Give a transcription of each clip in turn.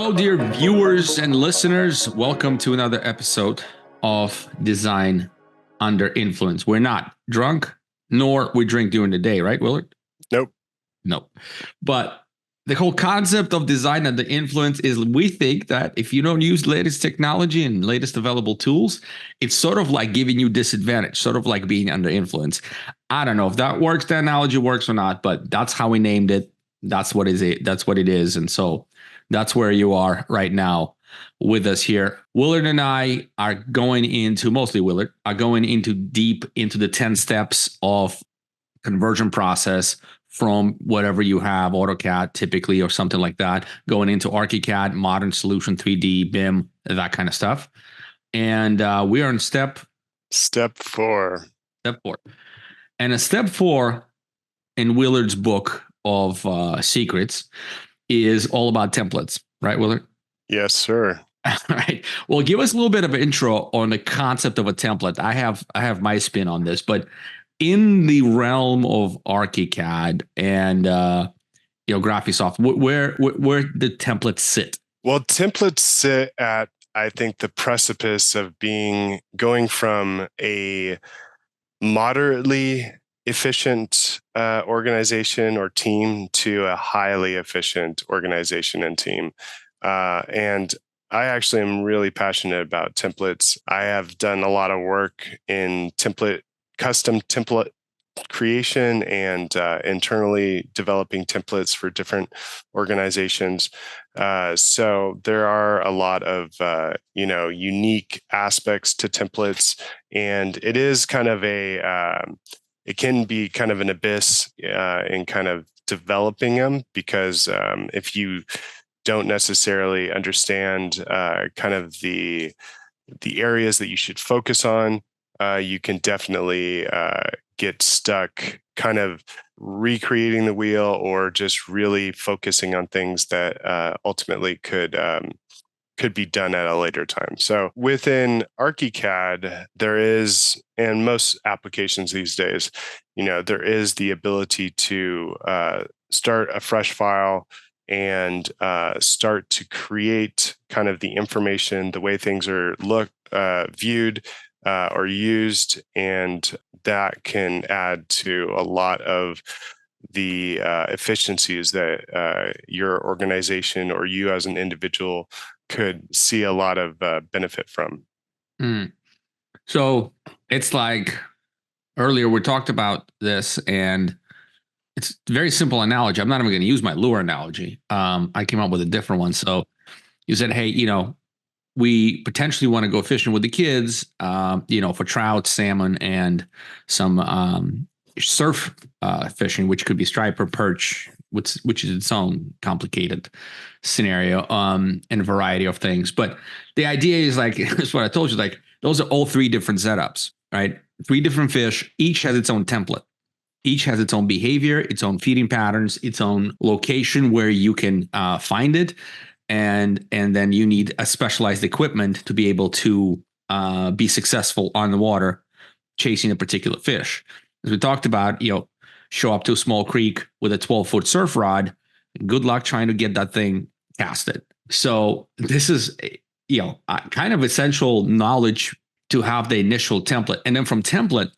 Hello, dear viewers and listeners. Welcome to another episode of Design Under Influence. We're not drunk, nor we drink during the day, right, Willard? Nope. No. But the whole concept of design under influence is we think that if you don't use latest technology and latest available tools, it's sort of like giving you disadvantage, sort of like being under influence. I don't know if that works, the analogy works or not, but that's how we named it. That's what is it. That's what it is. And so that's where you are right now with us here. Willard and I are going into, mostly Willard, are going into deep into the 10 steps of conversion process from whatever you have, AutoCAD typically, or something like that, going into ArchiCAD, Modern Solution 3D, BIM, that kind of stuff. And we are in step 4. Step 4. And a step 4 in Willard's book of secrets is all about templates, right, Willard? Yes, sir. All right. Well, give us a little bit of an intro on the concept of a template. I have my spin on this, but in the realm of ArchiCAD and Graphisoft, where the templates sit? Well, templates sit at, I think, the precipice of going from a moderately efficient organization or team to a highly efficient organization and team. And I actually am really passionate about templates. I have done a lot of work in custom template creation and internally developing templates for different organizations. So there are a lot of unique aspects to templates, and it is kind of it can be kind of an abyss in kind of developing them, because if you don't necessarily understand kind of the areas that you should focus on, you can definitely get stuck kind of recreating the wheel, or just really focusing on things that ultimately could be done at a later time. So within ArchiCAD, there is, and most applications these days, there is the ability to start a fresh file and start to create kind of the information, the way things are viewed or used, and that can add to a lot of the efficiencies that your organization or you as an individual could see a lot of benefit from. So it's like earlier we talked about this, and it's a very simple analogy. I'm not even going to use my lure analogy. I came up with a different one. So you said, hey, we potentially want to go fishing with the kids, for trout, salmon, and some surf fishing, which could be striper, perch, which is its own complicated scenario, and a variety of things. But the idea is like, that's what I told you, like those are all 3 different setups, right? 3 different fish, each has its own template. Each has its own behavior, its own feeding patterns, its own location where you can find it. And then you need a specialized equipment to be able to be successful on the water chasing a particular fish. As we talked about, show up to a small creek with a 12-foot surf rod. Good luck trying to get that thing casted. So this is, kind of essential knowledge to have the initial template. And then from template,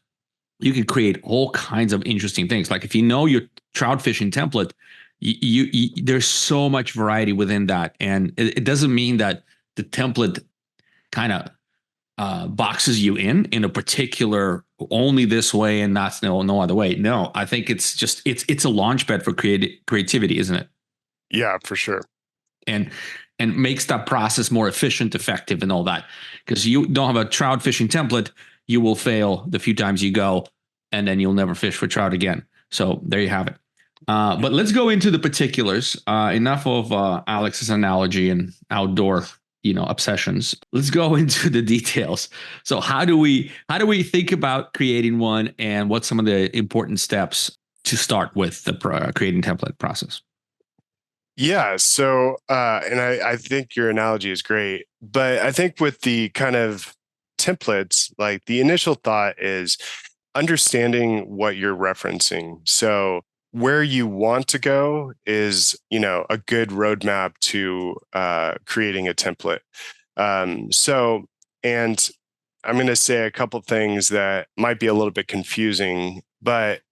you can create all kinds of interesting things. Like if you know your trout fishing template, you there's so much variety within that, and it doesn't mean that the template kind of boxes you in a particular only this way and that's no other way. No, I think it's just it's a launch pad for creativity, isn't it? Yeah, for sure. And makes that process more efficient, effective, and all that. Because you don't have a trout fishing template, you will fail the few times you go, and then you'll never fish for trout again. So there you have it. But let's go into the particulars. Enough of Alex's analogy and outdoor, obsessions. Let's go into the details. So how do we think about creating one, and what's some of the important steps to start with the creating template process? Yeah. So, and I think your analogy is great, but I think with the kind of templates, like the initial thought is understanding what you're referencing. So where you want to go is, a good roadmap to creating a template. So, and I'm going to say a couple things that might be a little bit confusing, but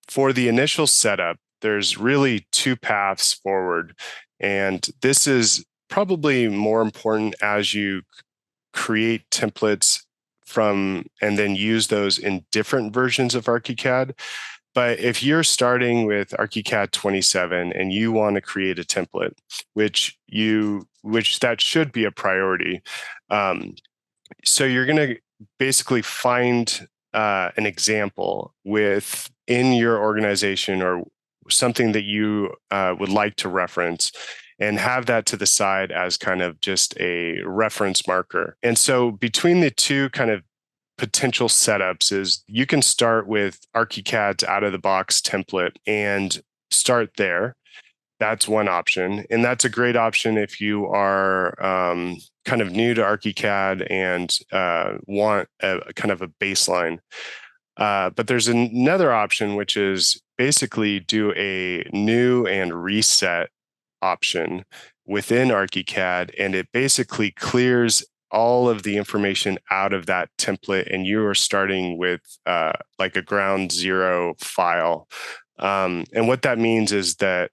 for the initial setup, there's really two paths forward. And this is probably more important as you create templates from and then use those in different versions of ArchiCAD. But if you're starting with ArchiCAD 27 and you want to create a template, which that should be a priority, so you're going to basically find an example within your organization or something that you would like to reference and have that to the side as kind of just a reference marker. And so between the two kind of potential setups is you can start with ArchiCAD's out of the box template and start there. That's one option. And that's a great option if you are kind of new to ArchiCAD and want a kind of a baseline. But there's another option, which is basically do a new and reset option within ArchiCAD, and it basically clears all of the information out of that template, and you are starting with like a ground zero file. And what that means is that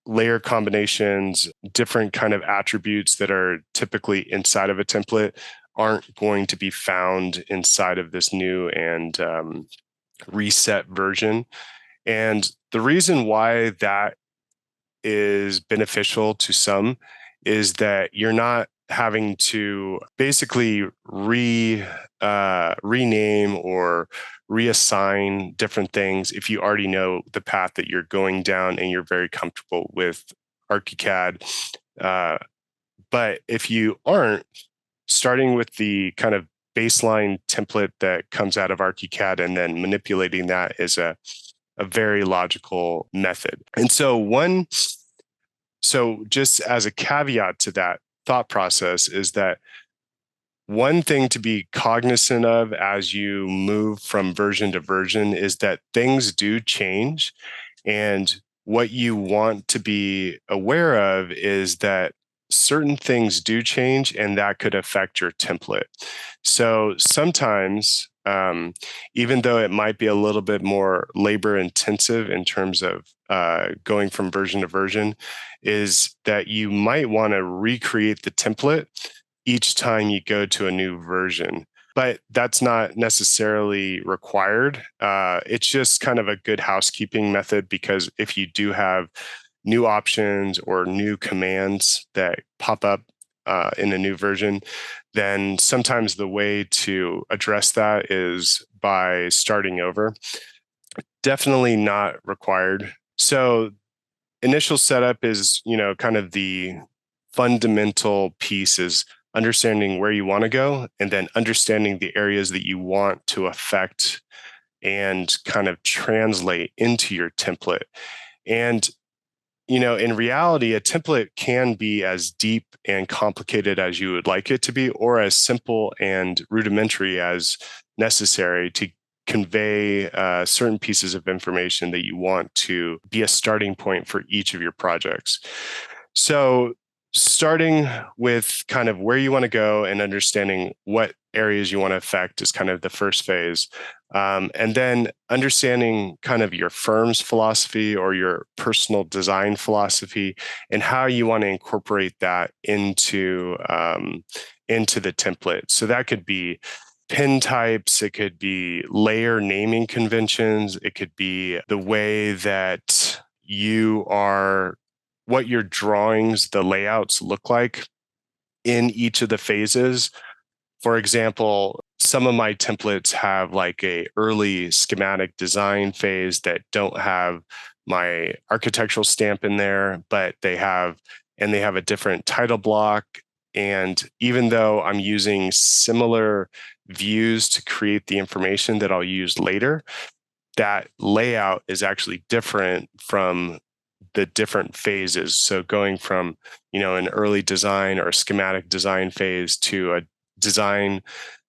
layer combinations, different kind of attributes that are typically inside of a template aren't going to be found inside of this new and reset version. And the reason why that is beneficial to some is that you're not having to basically rename or reassign different things if you already know the path that you're going down and you're very comfortable with ArchiCAD. But if you aren't, starting with the kind of baseline template that comes out of ArchiCAD and then manipulating that is a very logical method. And so just as a caveat to that thought process is that one thing to be cognizant of as you move from version to version is that things do change. And what you want to be aware of is that certain things do change and that could affect your template. So sometimes, even though it might be a little bit more labor intensive in terms of going from version to version, is that you might want to recreate the template each time you go to a new version. But that's not necessarily required. It's just kind of a good housekeeping method, because if you do have new options or new commands that pop up in a new version, then sometimes the way to address that is by starting over. Definitely not required. So initial setup is, kind of the fundamental piece is understanding where you want to go and then understanding the areas that you want to affect and kind of translate into your template. And in reality, a template can be as deep and complicated as you would like it to be, or as simple and rudimentary as necessary to convey certain pieces of information that you want to be a starting point for each of your projects. So starting with kind of where you want to go and understanding what areas you want to affect is kind of the first phase. And then understanding kind of your firm's philosophy or your personal design philosophy and how you want to incorporate that into the template. So that could be pin types, it could be layer naming conventions, it could be the way that what your drawings, the layouts look like in each of the phases. For example, some of my templates have like a early schematic design phase that don't have my architectural stamp in there, but they have a different title block. And even though I'm using similar views to create the information that I'll use later, that layout is actually different from the different phases. So going from, an early design or a schematic design phase to a design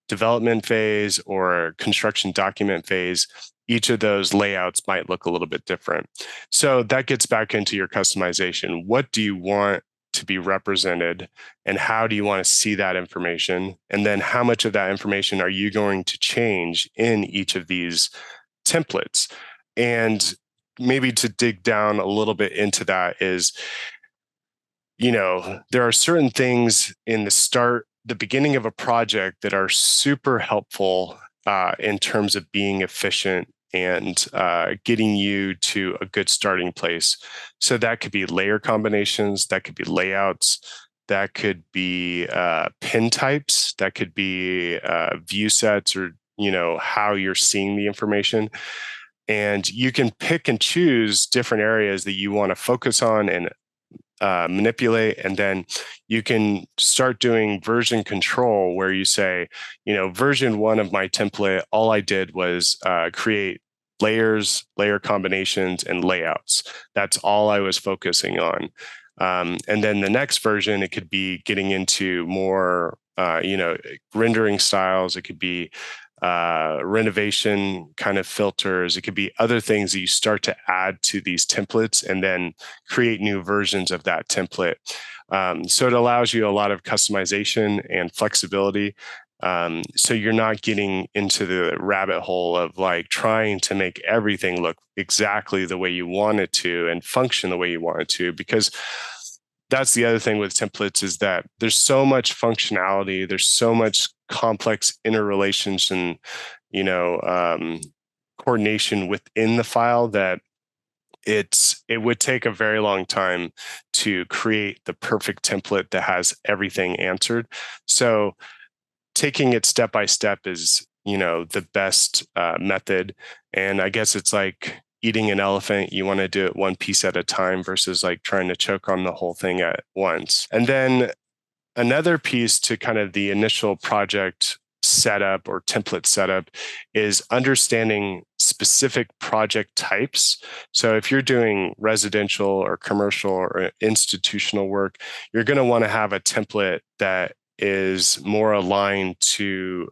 development phase or construction document phase, each of those layouts might look a little bit different. So that gets back into your customization. What do you want to be represented, and how do you want to see that information? And then how much of that information are you going to change in each of these templates? And maybe to dig down a little bit into that is, there are certain things in the beginning of a project that are super helpful in terms of being efficient and getting you to a good starting place. So that could be layer combinations, that could be layouts, that could be pin types, that could be view sets, or how you're seeing the information. And you can pick and choose different areas that you want to focus on and manipulate, and then you can start doing version control where you say, version 1 of my template, all I did was create layers, layer combinations, and layouts. That's all I was focusing on. And then the next version, it could be getting into more rendering styles. It could be renovation kind of filters. It could be other things that you start to add to these templates and then create new versions of that template. So it allows you a lot of customization and flexibility. So you're not getting into the rabbit hole of like trying to make everything look exactly the way you want it to and function the way you want it to, because that's the other thing with templates, is that there's so much functionality, there's so much complex interrelations and coordination within the file that it would take a very long time to create the perfect template that has everything answered. So taking it step by step is the best method. And I guess it's like eating an elephant. You want to do it one piece at a time versus like trying to choke on the whole thing at once. And then another piece to kind of the initial project setup or template setup is understanding specific project types. So if you're doing residential or commercial or institutional work, you're going to want to have a template that is more aligned to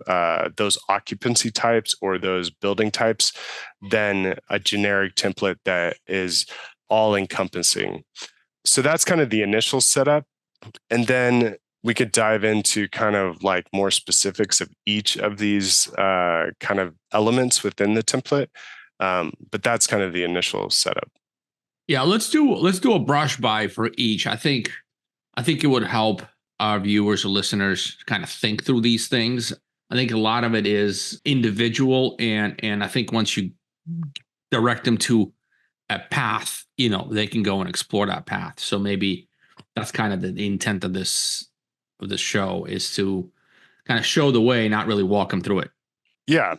those occupancy types or those building types than a generic template that is all encompassing. So that's kind of the initial setup. And then we could dive into kind of like more specifics of each of these kind of elements within the template. But that's kind of the initial setup. Yeah, let's do a brush by for each. I think it would help our viewers or listeners kind of think through these things. I think a lot of it is individual, and I think once you direct them to a path, they can go and explore that path. So maybe that's kind of the intent of this show, is to kind of show the way, not really walk them through it. Yeah.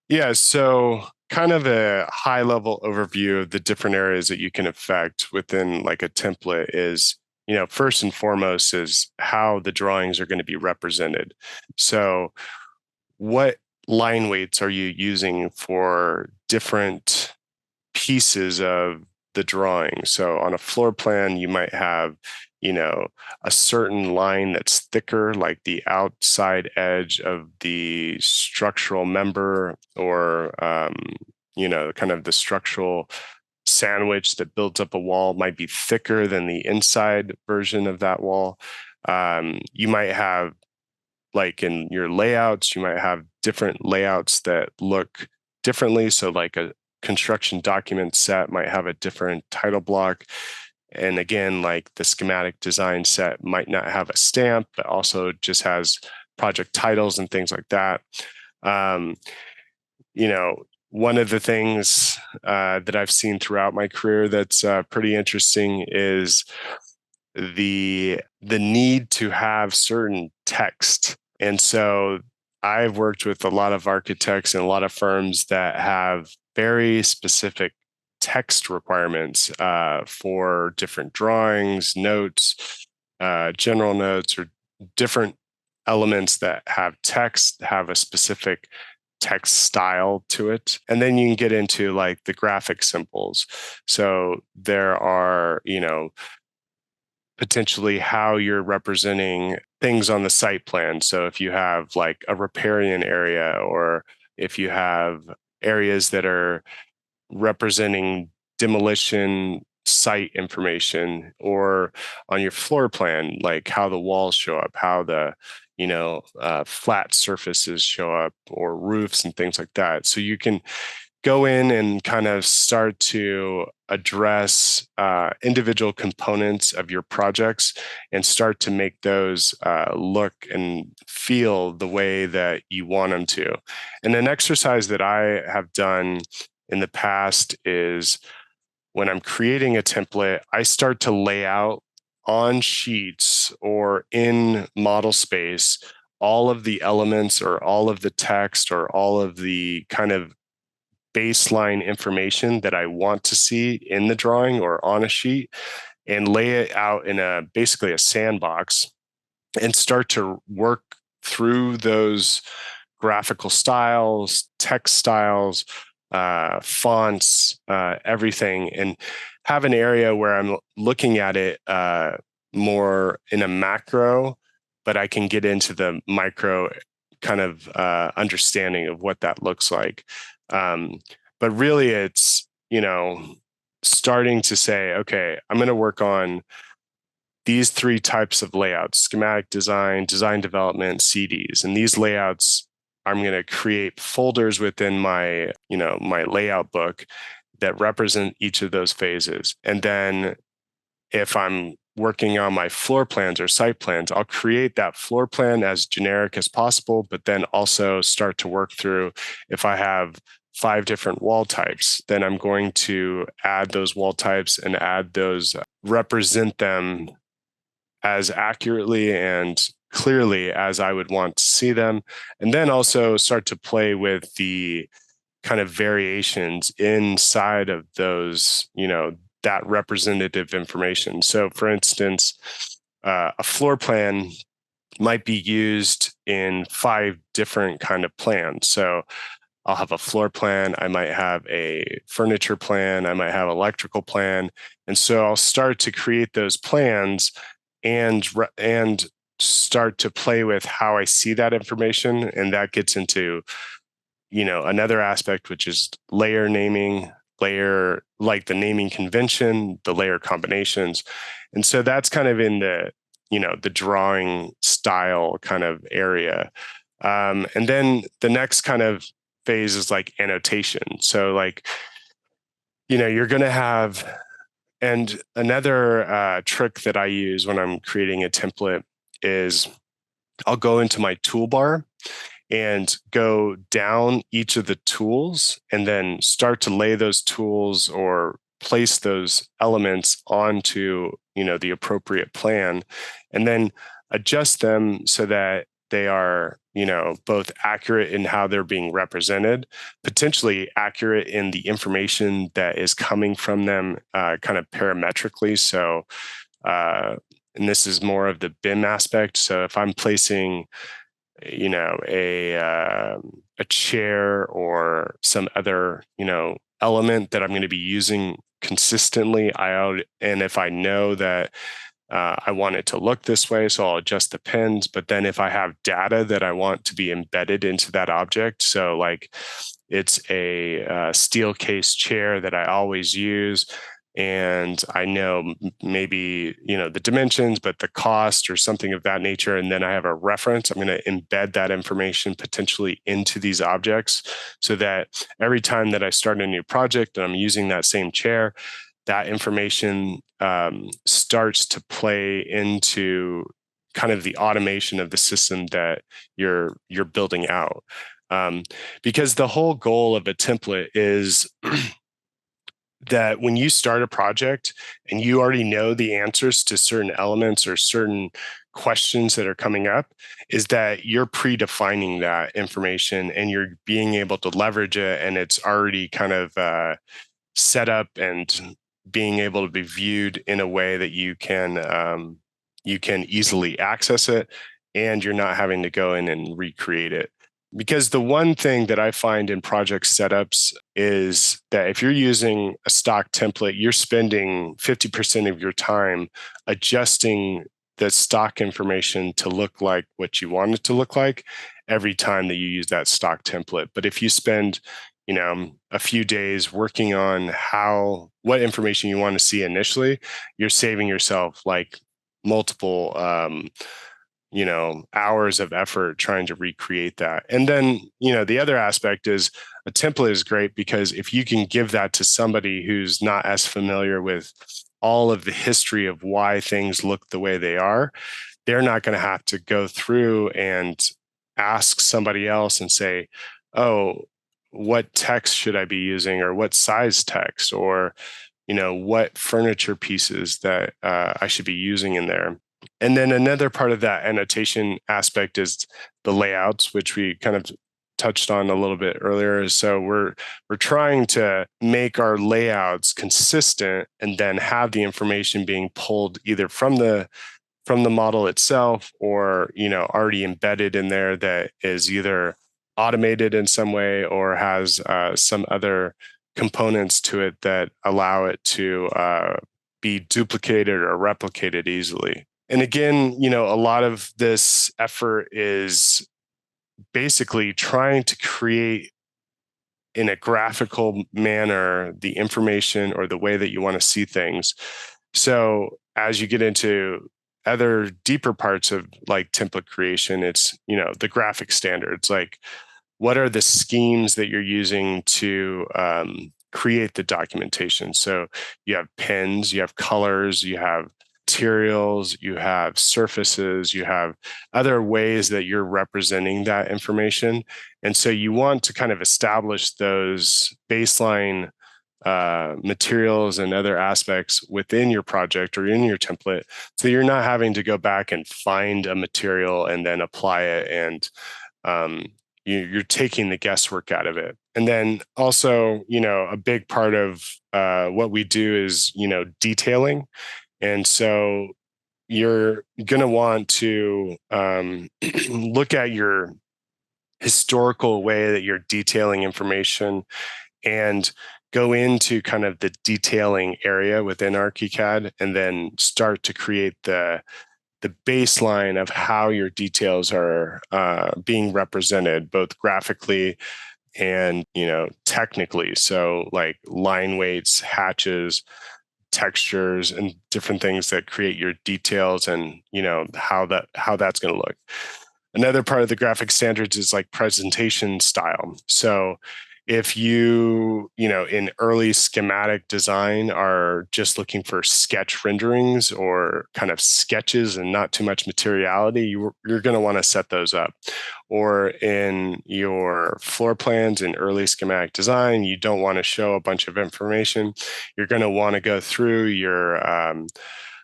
Yeah. So kind of a high level overview of the different areas that you can affect within like a template is, first and foremost is how the drawings are going to be represented. So what line weights are you using for different pieces of the drawing? So on a floor plan, you might have, a certain line that's thicker, like the outside edge of the structural member, or, kind of the structural sandwich that builds up a wall might be thicker than the inside version of that wall. You might have, like in your layouts, you might have different layouts that look differently. So like a construction document set might have a different title block. And again, like the schematic design set might not have a stamp, but also just has project titles and things like that. One of the things that I've seen throughout my career that's pretty interesting is the need to have certain text. And so I've worked with a lot of architects and a lot of firms that have very specific text requirements for different drawings, notes, general notes, or different elements that have text, have a specific text style to it. And then you can get into like the graphic symbols. So there are, potentially how you're representing things on the site plan. So if you have like a riparian area, or if you have areas that are representing demolition site information, or on your floor plan, like how the walls show up, how the flat surfaces show up, or roofs and things like that. So you can go in and kind of start to address individual components of your projects and start to make those look and feel the way that you want them to. And an exercise that I have done in the past is, when I'm creating a template, I start to lay out on sheets or in model space all of the elements or all of the text or all of the kind of baseline information that I want to see in the drawing or on a sheet, and lay it out in basically a sandbox, and start to work through those graphical styles, text styles, fonts, everything, and have an area where I'm looking at it more in a macro, but I can get into the micro kind of understanding of what that looks like. But really, it's, starting to say, okay, I'm going to work on these three types of layouts: schematic design, design development, CDs. And these layouts, I'm going to create folders within my, my layout book that represent each of those phases. And then if I'm working on my floor plans or site plans, I'll create that floor plan as generic as possible, but then also start to work through, if I have 5 different wall types, then I'm going to add those wall types and add those, represent them as accurately and clearly as I would want to see them. And then also start to play with the kind of variations inside of those, that representative information. So for instance, a floor plan might be used in 5 different kind of plans. So I'll have a floor plan, I might have a furniture plan, I might have electrical plan. And so I'll start to create those plans and start to play with how I see that information. And that gets into, another aspect, which is layer naming, like the naming convention, the layer combinations. And so that's kind of in the, the drawing style kind of area. And then the next kind of phase is like annotation. So like, you're going to have, and another trick that I use when I'm creating a template is I'll go into my toolbar and go down each of the tools and then start to lay those tools or place those elements onto, the appropriate plan, and then adjust them so that they are, both accurate in how they're being represented, potentially accurate in the information that is coming from them, kind of parametrically. So, and this is more of the BIM aspect. So if I'm placing, a chair or some other, element that I'm going to be using consistently, and if I know that I want it to look this way, so I'll adjust the pins. But then if I have data that I want to be embedded into that object, so like it's a steel case chair that I always use, and I know maybe, the dimensions, but the cost or something of that nature, and then I have a reference, I'm going to embed that information potentially into these objects, so that every time that I start a new project and I'm using that same chair, that information starts to play into kind of the automation of the system that you're building out. Because the whole goal of a template is that when you start a project and you already know the answers to certain elements or certain questions that are coming up, is that you're predefining that information and you're being able to leverage it, and it's already kind of set up and being able to be viewed in a way that you can easily access it, and you're not having to go in and recreate it. Because the one thing that I find in project setups is that if you're using a stock template, you're spending 50% of your time adjusting the stock information to look like what you want it to look like every time that you use that stock template. But if you spend, a few days working on what information you want to see initially, you're saving yourself like multiple hours of effort trying to recreate that. And then, the other aspect is a template is great because if you can give that to somebody who's not as familiar with all of the history of why things look the way they are, they're not going to have to go through and ask somebody else and say, oh, what text should I be using, or what size text, or what furniture pieces that I should be using in there. And then another part of that annotation aspect is the layouts, which we kind of touched on a little bit earlier. So we're trying to make our layouts consistent and then have the information being pulled either from the model itself, or already embedded in there that is either automated in some way or has some other components to it that allow it to be duplicated or replicated easily. And again, a lot of this effort is basically trying to create in a graphical manner the information or the way that you want to see things. So as you get into other deeper parts of like template creation, it's the graphic standards, like what are the schemes that you're using to create the documentation. So you have pens, you have colors, you have materials, you have surfaces, you have other ways that you're representing that information. And so you want to kind of establish those baseline materials and other aspects within your project or in your template, so you're not having to go back and find a material and then apply it, and you're taking the guesswork out of it. And then also, a big part of what we do is, detailing. And so you're going to want to look at your historical way that you're detailing information and go into kind of the detailing area within ArchiCAD, and then start to create the baseline of how your details are being represented, both graphically and technically. So like line weights, hatches, textures, and different things that create your details, and how that's going to look. Another part of the graphic standards is like presentation style. So if you in early schematic design are just looking for sketch renderings or kind of sketches and not too much materiality, you're going to want to set those up. Or in your floor plans in early schematic design, you don't want to show a bunch of information. You're going to want to go through your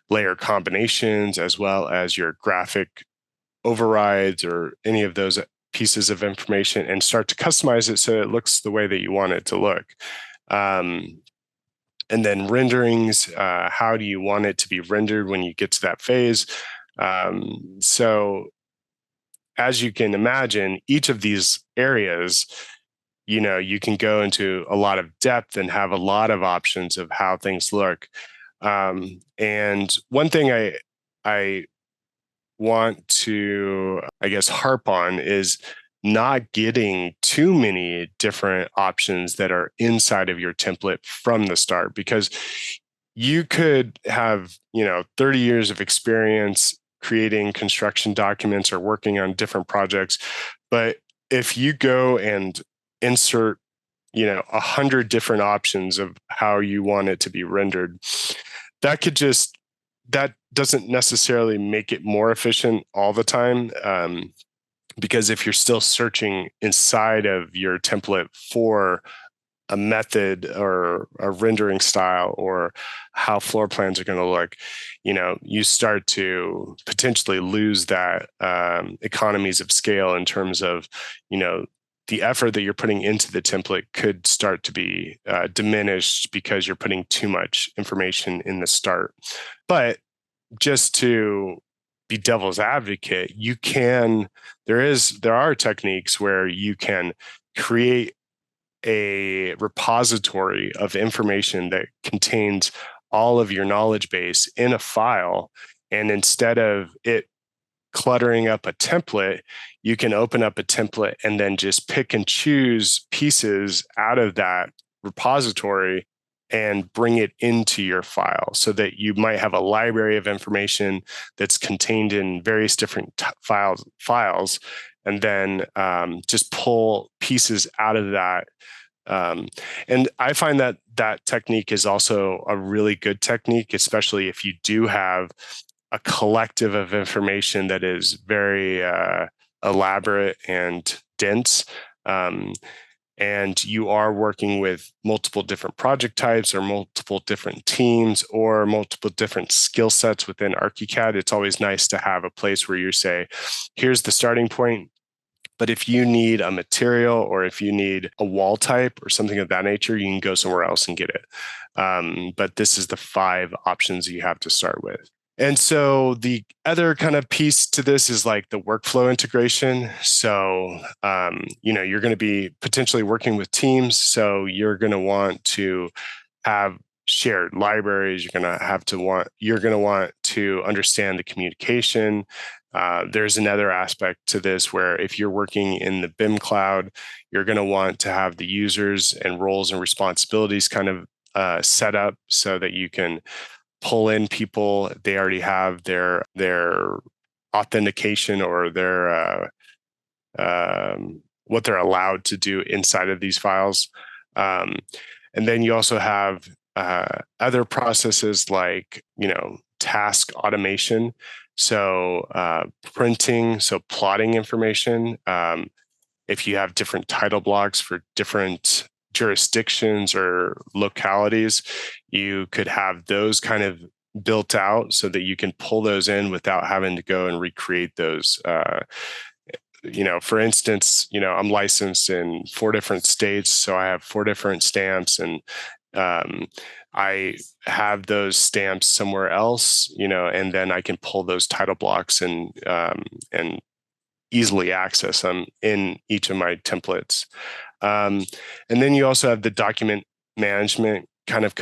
layer combinations as well as your graphic overrides or any of those pieces of information, and start to customize it so it looks the way that you want it to look. And then renderings, how do you want it to be rendered when you get to that phase? So as you can imagine, each of these areas, you can go into a lot of depth and have a lot of options of how things look. And one thing I want to, I guess, harp on is not getting too many different options that are inside of your template from the start, because you could have 30 years of experience creating construction documents or working on different projects, but if you go and insert 100 different options of how you want it to be rendered, that doesn't necessarily make it more efficient all the time. Because if you're still searching inside of your template for a method or a rendering style or how floor plans are going to look, you start to potentially lose that economies of scale in terms of, the effort that you're putting into the template could start to be diminished because you're putting too much information in the start. But just to be devil's advocate, there are techniques where you can create a repository of information that contains all of your knowledge base in a file. And instead of it cluttering up a template, you can open up a template and then just pick and choose pieces out of that repository and bring it into your file, so that you might have a library of information that's contained in various different files, and then just pull pieces out of that. And I find that that technique is also a really good technique, especially if you do have a collective of information that is very elaborate and dense. And you are working with multiple different project types or multiple different teams or multiple different skill sets within ArchiCAD. It's always nice to have a place where you say, here's the starting point. But if you need a material or if you need a wall type or something of that nature, you can go somewhere else and get it. But this is the 5 options you have to start with. And so the other kind of piece to this is like the workflow integration. So, you're going to be potentially working with teams. So you're going to want to have shared libraries. You're going to want to understand the communication. There's another aspect to this where if you're working in the BIM cloud, you're going to want to have the users and roles and responsibilities kind of set up so that you can pull in people. They already have their authentication or their what they're allowed to do inside of these files. And then you also have other processes like task automation. So printing, so plotting information. If you have different title blocks for different jurisdictions or localities, you could have those kind of built out so that you can pull those in without having to go and recreate those. For instance, I'm licensed in 4 different states, so I have 4 different stamps, and I have those stamps somewhere else, and then I can pull those title blocks and easily access them in each of my templates. And then you also have the document management kind of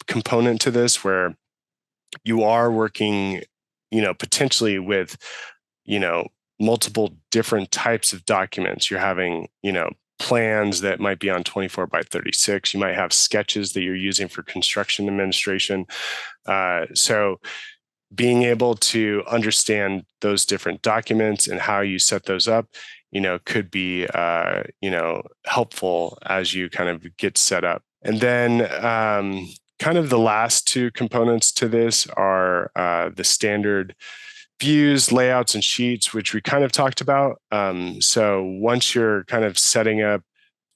component to this, where you are working, potentially with, multiple different types of documents. You're having, plans that might be on 24 by 36. You might have sketches that you're using for construction administration. So being able to understand those different documents and how you set those up, could be, helpful as you kind of get set up. And then kind of the last 2 components to this are the standard views, layouts, and sheets, which we kind of talked about. So once you're kind of setting up,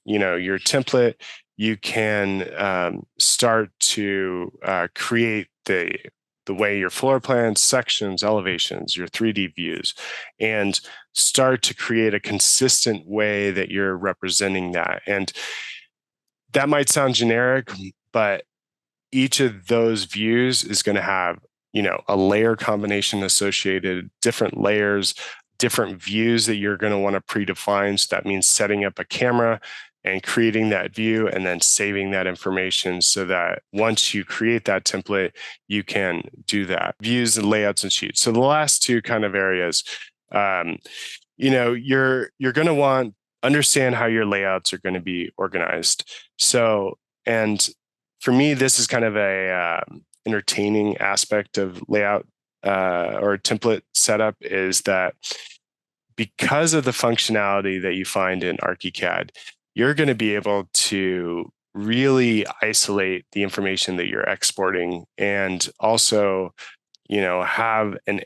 your template, you can start to create the way your floor plans, sections, elevations, your 3D views, and start to create a consistent way that you're representing that. And that might sound generic, but each of those views is going to have, a layer combination associated, different layers, different views that you're going to want to predefine. So that means setting up a camera and creating that view and then saving that information so that once you create that template, you can do that. Views and layouts and sheets. So the last 2 kind of areas, you're going to want understand how your layouts are going to be organized. So, and for me, this is kind of a entertaining aspect of layout or template setup, is that because of the functionality that you find in ArchiCAD, you're going to be able to really isolate the information that you're exporting, and also, have an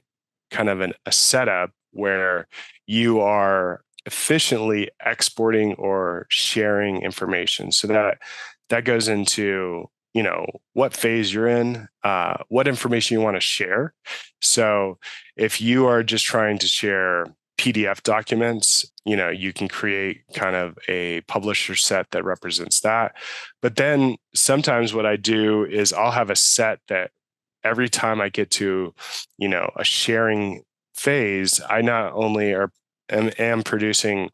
kind of a setup where you are efficiently exporting or sharing information. So that goes into, what phase you're in, what information you want to share. So if you are just trying to share PDF documents, you can create kind of a publisher set that represents that. But then sometimes what I do is I'll have a set that every time I get to, a sharing phase, I not only am producing,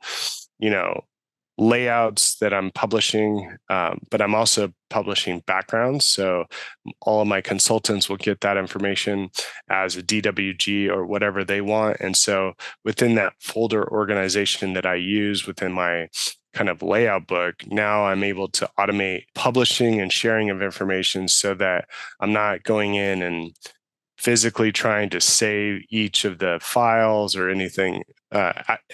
layouts that I'm publishing, but I'm also publishing backgrounds. So all of my consultants will get that information as a DWG or whatever they want. And so within that folder organization that I use within my kind of layout book, now I'm able to automate publishing and sharing of information so that I'm not going in and physically trying to save each of the files or anything,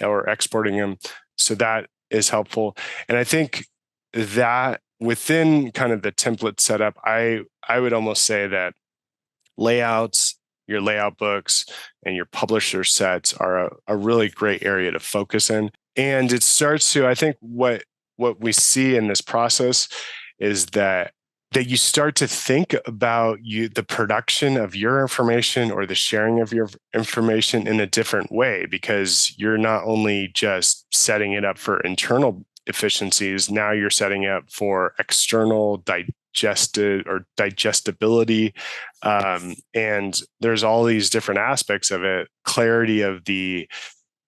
or exporting them. So that is helpful. And I think that within kind of the template setup, I would almost say that layouts, your layout books, and your publisher sets are a really great area to focus in. And it starts to, I think what we see in this process is that you start to think about the production of your information or the sharing of your information in a different way, because you're not only just setting it up for internal efficiencies, now you're setting it up for external digestibility, and there's all these different aspects of it: clarity of the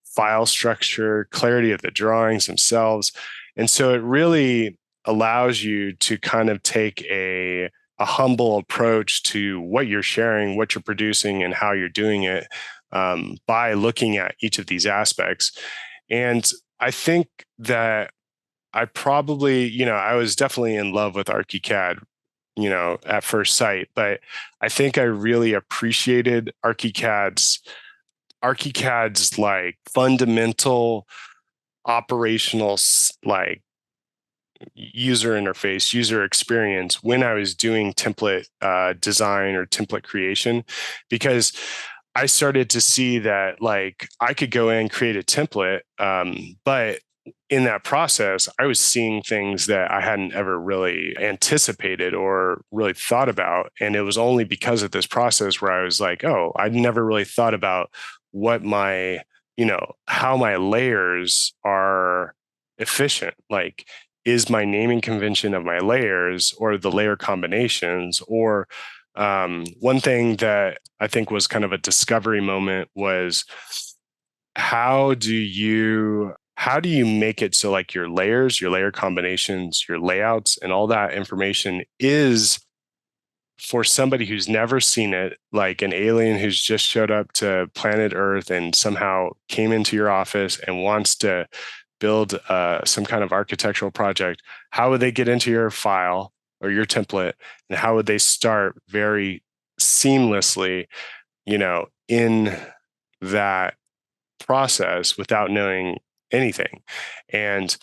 file structure, clarity of the drawings themselves. And so it really allows you to kind of take a humble approach to what you're sharing, what you're producing, and how you're doing it, by looking at each of these aspects. And I think that I probably, I was definitely in love with ArchiCAD, at first sight, but I think I really appreciated ArchiCAD's like fundamental operational like user interface, user experience when I was doing template design or template creation, because I started to see that like I could go in and create a template, but in that process, I was seeing things that I hadn't ever really anticipated or really thought about. And it was only because of this process where I was like, oh, I'd never really thought about what how my layers are efficient. Like, is my naming convention of my layers or the layer combinations, or one thing that I think was kind of a discovery moment was how do you make it so like your layers, your layer combinations, your layouts, and all that information is for somebody who's never seen it, like an alien who's just showed up to planet Earth and somehow came into your office and wants to build some kind of architectural project. How would they get into your file or your template, and how would they start very seamlessly, in that process without knowing anything? And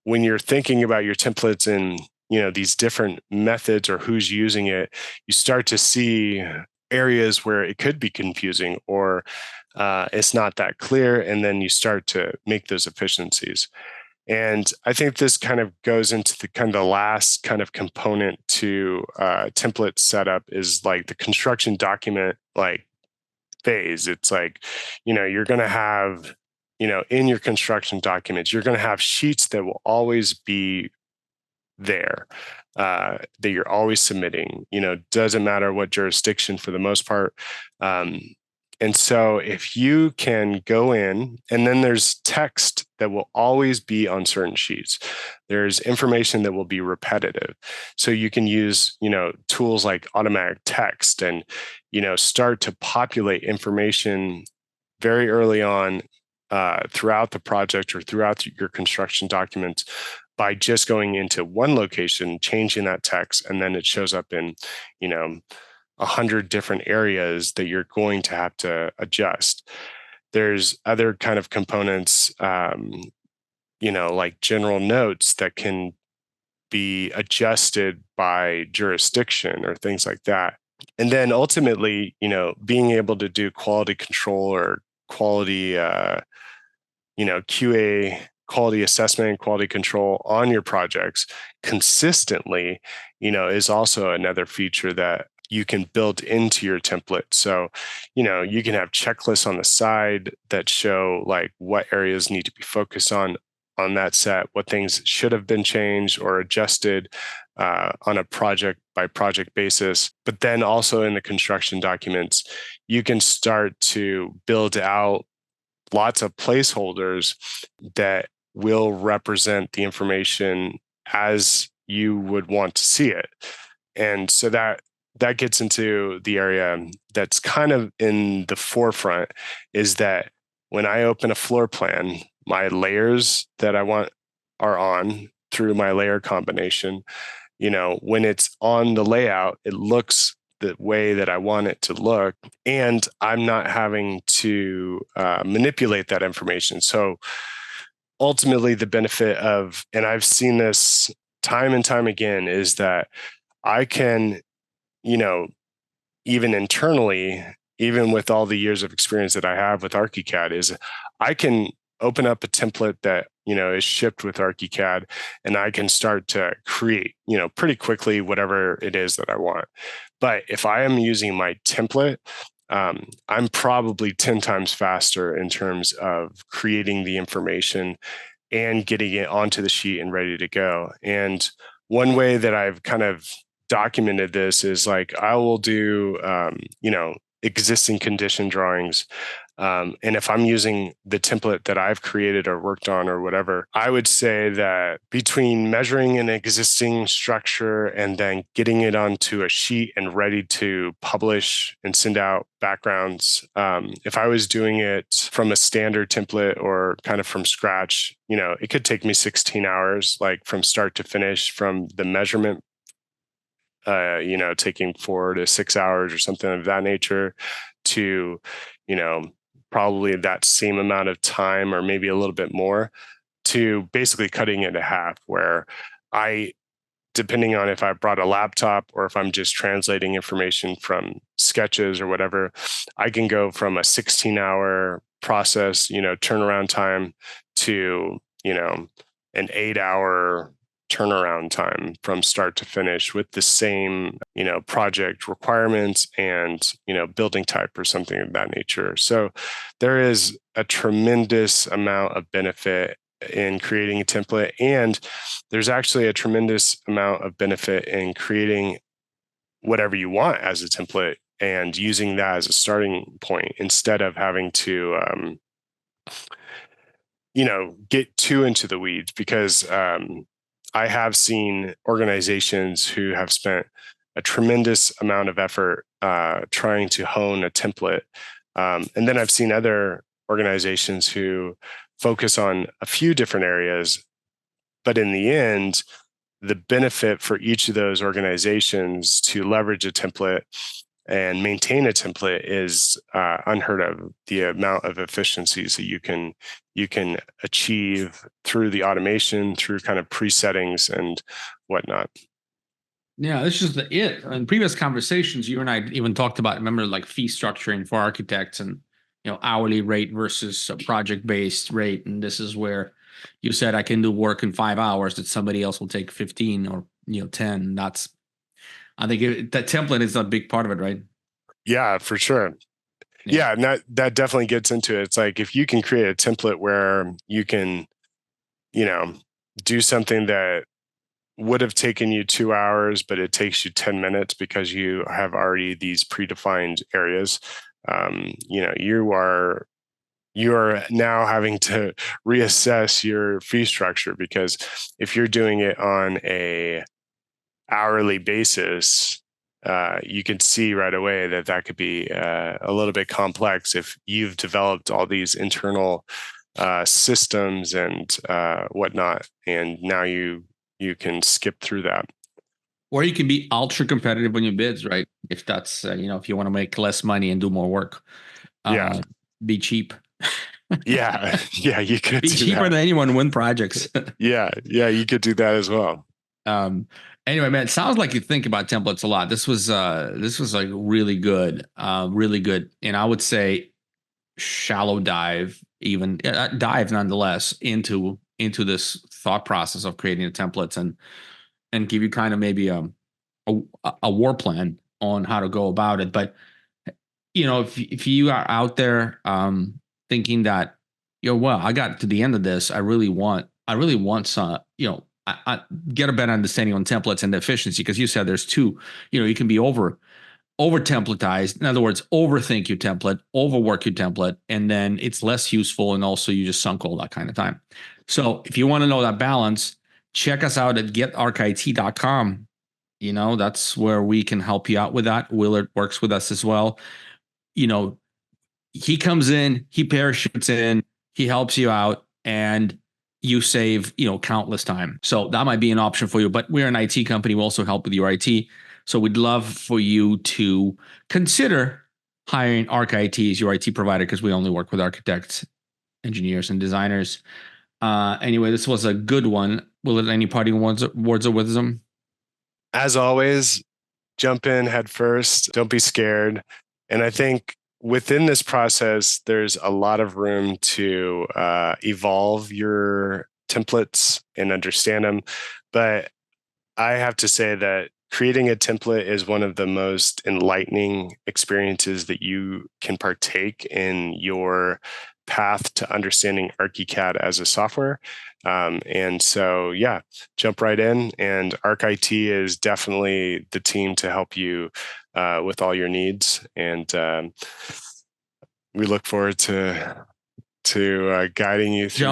when you're thinking about your templates and these different methods or who's using it, you start to see areas where it could be confusing, or it's not that clear, and then you start to make those efficiencies. And I think this kind of goes into the kind of the last kind of component to template setup, is like the construction document like phase. It's like, you're going to have, in your construction documents, you're going to have sheets that will always be there, that you're always submitting. Doesn't matter what jurisdiction for the most part. And so if you can go in, and then there's text that will always be on certain sheets. There's information that will be repetitive. So you can use, tools like automatic text and, start to populate information very early on, throughout the project or throughout your construction documents, by just going into one location, changing that text, and then it shows up in, 100 different areas that you're going to have to adjust. There's other kind of components, like general notes that can be adjusted by jurisdiction or things like that. And then ultimately, being able to do quality control or quality, QA, quality assessment, quality control on your projects consistently, is also another feature that you can build into your template. So, you can have checklists on the side that show like what areas need to be focused on that set, what things should have been changed or adjusted on a project by project basis. But then also in the construction documents, you can start to build out lots of placeholders that will represent the information as you would want to see it. And so that gets into the area that's kind of in the forefront, is that when I open a floor plan, my layers that I want are on through my layer combination. When it's on the layout, it looks the way that I want it to look, and I'm not having to manipulate that information. So ultimately, the benefit of, and I've seen this time and time again, is that I can, even internally, even with all the years of experience that I have with ArchiCAD, is I can open up a template that is shipped with ArchiCAD, and I can start to create pretty quickly whatever it is that I want. But if I am using my template, I'm probably 10 times faster in terms of creating the information and getting it onto the sheet and ready to go. And one way that I've kind of documented this is like, I will do existing condition drawings, and if I'm using the template that I've created or worked on or whatever, I would say that between measuring an existing structure and then getting it onto a sheet and ready to publish and send out backgrounds, if I was doing it from a standard template or kind of from scratch, it could take me 16 hours, like from start to finish, from the measurement taking 4 to 6 hours or something of that nature, to, probably that same amount of time or maybe a little bit more, to basically cutting it in half, where depending on if I brought a laptop or if I'm just translating information from sketches or whatever, I can go from a 16-hour process, turnaround time, to, an 8-hour turnaround time from start to finish with the same, project requirements and, building type or something of that nature. So there is a tremendous amount of benefit in creating a template, and there's actually a tremendous amount of benefit in creating whatever you want as a template and using that as a starting point, instead of having to get too into the weeds, because I have seen organizations who have spent a tremendous amount of effort trying to hone a template. And then I've seen other organizations who focus on a few different areas, but in the end, the benefit for each of those organizations to leverage a template and maintain a template is unheard of. The amount of efficiencies that you can achieve through the automation, through kind of pre-settings and whatnot. Yeah, this is it. In previous conversations, you and I even talked about, remember, like fee structuring for architects, and hourly rate versus a project-based rate. And this is where you said I can do work in 5 hours that somebody else will take 15 or 10. That's, I think that template is a big part of it, right? Yeah, for sure. Yeah, and that definitely gets into it. It's like, if you can create a template where you can, do something that would have taken you 2 hours, but it takes you 10 minutes because you have already these predefined areas. You are now having to reassess your fee structure, because if you're doing it on a hourly basis, you can see right away that could be a little bit complex if you've developed all these internal systems and whatnot, and now you can skip through that. Or you can be ultra competitive on your bids, right? If that's if you want to make less money and do more work, Yeah, be cheap. yeah, you could be do cheaper that. than anyone win projects. yeah, you could do that as well. Anyway, man, it sounds like you think about templates a lot. This was like really good, really good, and I would say shallow dive, even dive nonetheless into this thought process of creating the templates, and give you kind of maybe a war plan on how to go about it. But if you are out there thinking that, well, I got to the end of this, I really want some, I get a better understanding on templates and the efficiency, because you said there's two, you can be over over templatized. In other words, overthink your template, overwork your template, and then it's less useful. And also you just sunk all that kind of time. So if you want to know that balance, check us out at getarchit.com. That's where we can help you out with that. Willard works with us as well. He comes in, he parachutes in, he helps you out, and you save, countless time. So that might be an option for you. But we're an IT company. We also help with your IT. So we'd love for you to consider hiring ArchiCAD as your IT provider, because we only work with architects, engineers, and designers. Anyway, this was a good one. Will it any parting words of wisdom? As always, jump in head first. Don't be scared. And I think within this process, there's a lot of room to evolve your templates and understand them. But I have to say that creating a template is one of the most enlightening experiences that you can partake in your path to understanding ArchiCAD as a software. And so, yeah, jump right in. And ArchIT is definitely the team to help you with all your needs. And we look forward to guiding you through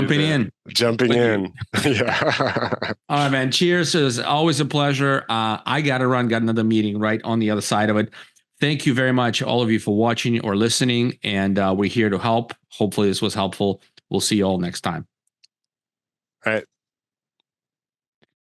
Jumping in. Yeah. All right, man. Cheers. It's always a pleasure. I got to run, got another meeting right on the other side of it. Thank you very much, all of you, for watching or listening. And we're here to help. Hopefully this was helpful. We'll see you all next time. All right.